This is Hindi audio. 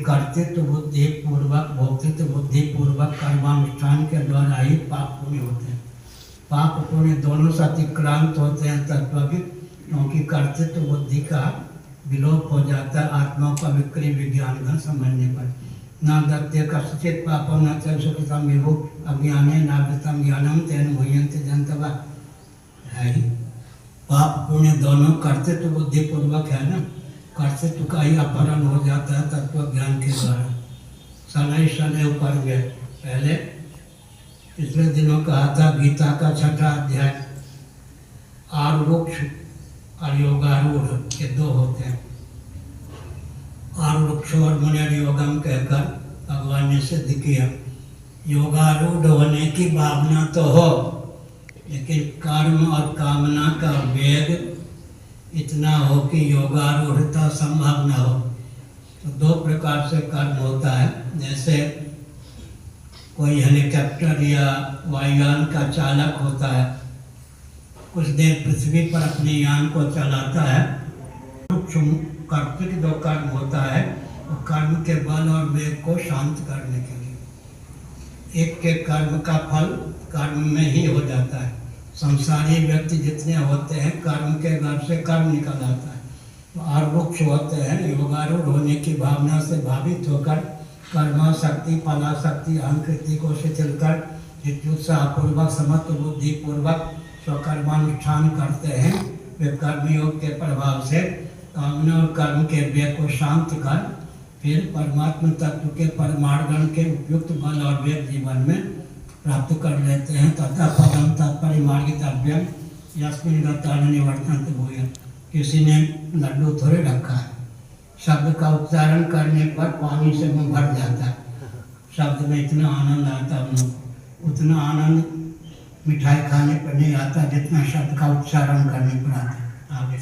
कर्तृत्व बुद्धि पूर्वक भोक्तृत्व बुद्धि पूर्वक कर्मानुष्ठान के द्वारा ही पाप पुण्य होते हैं। पाप पुण्य दोनों से अतिक्रांत होते हैं तत्वविद, क्योंकि कर्तृत्व बुद्धि का विलोप हो जाता है आत्मा का विक्रय विज्ञान का समझने पर। न दत्ते कस्यचित् पापं न च सुकृतं विभु अज्ञाने नावृतं ज्ञानं तेन मुह्यन्ते जन्तवः। है ही पाप पुण्य दोनों कर्तृत्व बुद्धि पूर्वक है ना, कर्तृत्व का ही अपहरण हो जाता है तत्व ज्ञान के द्वारा। शनै शनै ऊपर गए पहले पिछले दिनों कहा था गीता का 6वां अध्याय आरुक्ष और योगारूढ़ ये दो होते हैं। आरुक्ष और मुनिर्योगम कहकर भगवान ने सिद्ध किया। योगारूढ़ होने की भावना तो हो, लेकिन कर्म और कामना का वेग इतना हो कि योगारूढ़ता संभव न हो। तो दो प्रकार से कर्म होता है। जैसे कोई हेलीकॉप्टर या वायुयान का चालक होता है, कुछ देर पृथ्वी पर अपने यान को चलाता है। कर्तृत्व जो कर्म होता है वो कर्म के बल और वेग को शांत करने के लिए। एक के कर्म का फल कर्म में ही हो जाता है। संसारी व्यक्ति जितने होते हैं कर्म के घर से कर्म निकल आता है। तो आरुक्ष होते हैं योगारूढ़ होने की भावना से भावित होकर कर्माशक्ति फलाशक्ति अहंकृति को शिथिल कर जित्युत्साहपूर्वक समत्व बुद्धि पूर्वक स्वकर्मानुष्ठान करते हैं। वे कर्मयोग के प्रभाव से कामना और कर्म के वेग को शांत कर फिर परमात्मा तत्व के परमार्गण के उपयुक्त बल और वेग जीवन में प्राप्त कर लेते हैं। तथा पदम तत्परिमार्गितव्यम यस्मिन् गतानि निवर्तन्ते भूयः। किसी ने लड्डू थोड़े रखा है, शब्द का उच्चारण करने पर पानी से मुंह भर जाता है। शब्द में इतना आनंद आता है, उतना आनंद मिठाई खाने पर नहीं आता जितना शब्द का उच्चारण करने पर आता है। आगे